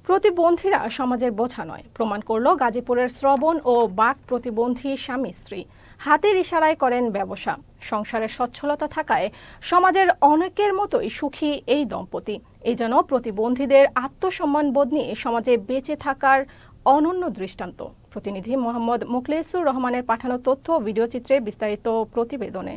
প্রতিবন্ধীরা সমাজের বোঝা নয়, প্রমাণ করল গাজীপুরের শ্রবণ ও বাক প্রতিবন্ধী স্বামী স্ত্রী। হাতের ইশারায় করেন ব্যবসা। সংসারের সচ্ছলতা থাকায় সমাজের অনেকের মতোই সুখী এই দম্পতি। এই যেন প্রতিবন্ধীদের আত্মসম্মানবোধ নিয়ে সমাজে বেঁচে থাকার অনন্য দৃষ্টান্ত। প্রতিনিধি মোহাম্মদ মুখলেসুর রহমানের পাঠানো তথ্য ও ভিডিওচিত্রে বিস্তারিত প্রতিবেদনে।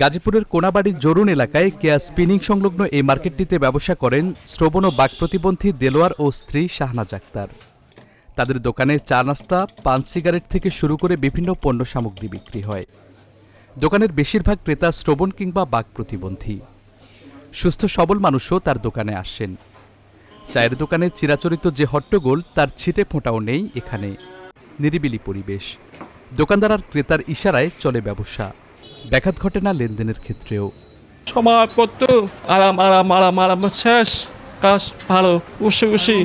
গাজীপুরের কোনাবাড়ি জরুন এলাকায় কেয়া স্পিনিং সংলগ্ন এই মার্কেটটিতে ব্যবসা করেন শ্রবণ ও বাক প্রতিবন্ধী দেলোয়ার ও স্ত্রী শাহনাজ আক্তার। তাদের দোকানে চা নাস্তা, পান সিগারেট থেকে শুরু করে বিভিন্ন পণ্য সামগ্রী বিক্রি হয়। দোকানের বেশিরভাগ ক্রেতা শ্রবণ কিংবা বাক প্রতিবন্ধী। সুস্থ সবল মানুষও তার দোকানে আসেন। চায়ের দোকানে চিরাচরিত যে হট্টগোল তার ছিটে ফোঁটাও নেই এখানে। নিরিবিলি পরিবেশ। দোকানদার আর ক্রেতার ইশারায় চলে ব্যবসা। ব্যাঘাত ঘটে না লেনদেনের ক্ষেত্রেও। সমাজপত্র আরাম আরাম আরাম আরাম শেষ, কাজ ভালো, উসি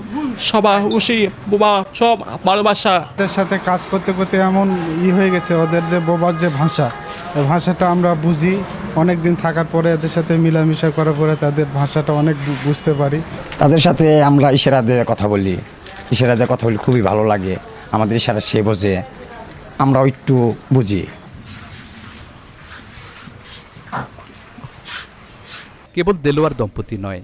সবাই উসি বোবা সব ভালোবাসা। ওদের সাথে কাজ করতে করতে এমন হয়ে গেছে, ওদের যে বোবার যে ভাষা, এই ভাষাটা আমরা বুঝি। অনেক দিন থাকার পরে এদের সাথে মিলামিশা করার পরে তাদের ভাষাটা অনেক বুঝতে পারি। তাদের সাথে আমরা ইশারা দিয়ে কথা বলি, খুবই ভালো লাগে। আমাদের ইশারা সে বোঝে, আমরাও একটু বুঝি। কেবল দেলোয়ার দম্পতি নয়,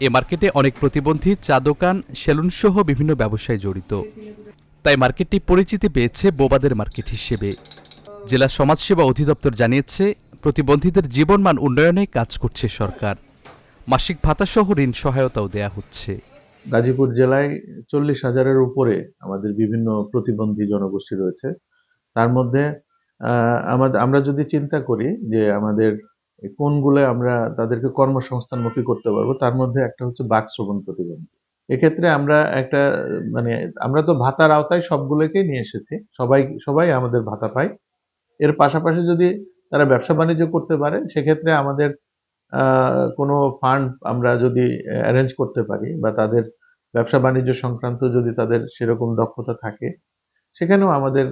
এ মার্কেটে অনেক প্রতিবন্ধী চা দোকান, সেলুন সহ বিভিন্ন ব্যবসায় জড়িত। তাই মার্কেটটি পরিচিতি পেয়েছে বোবাদের মার্কেট হিসেবে। জেলা সমাজসেবা অধিদপ্তর জানিয়েছে, প্রতিবন্ধীদের জীবনমান উন্নয়নে কাজ করছে সরকার। মাসিক ভাতাসহ ঋণ সহায়তাও দেয়া হচ্ছে। গাজীপুর জেলায় 40,000-এর উপরে আমাদের বিভিন্ন প্রতিবন্ধী জনগোষ্ঠী রয়েছে। তার মধ্যে আমরা যদি চিন্তা করি যে আমাদের কোনগুলো আমরা তাদেরকে কর্মসংস্থানমুখী করতে পারবো, তার মধ্যে একটা হচ্ছে বাক শ্রবণ প্রতিবন্ধী। এক্ষেত্রে আমরা তো ভাতার আওতায় সবগুলোকেই নিয়ে এসেছি, সবাই আমাদের ভাতা পায়। এর পাশাপাশি যদি তারা ব্যবসা বাণিজ্য করতে পারে, সেক্ষেত্রে আমাদের কোনো ফান্ড আমরা যদি অ্যারেঞ্জ করতে পারি বা তাদের ব্যবসা বাণিজ্য সংক্রান্ত যদি তাদের সেরকম দক্ষতা থাকে, সেখানেও আমাদের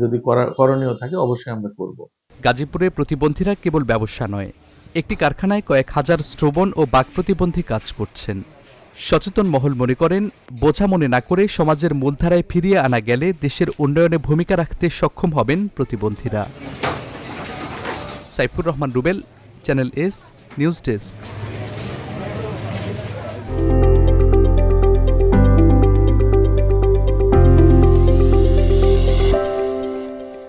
যদি করণীয় থাকে অবশ্যই আমরা করব। গাজীপুরে প্রতিবন্ধীরা কেবল ব্যবসা নয়, একটি কারখানায় কয়েক হাজার শ্রবণ ও বাক প্রতিবন্ধী কাজ করছেন। সচেতন মহল মনে করেন, বোঝা মনে না করে সমাজের মূলধারায় ফিরিয়ে আনা গেলে দেশের উন্নয়নে ভূমিকা রাখতে সক্ষম হবেন প্রতিবন্ধীরা। Saifur Rahman Rubel, channel S news desk.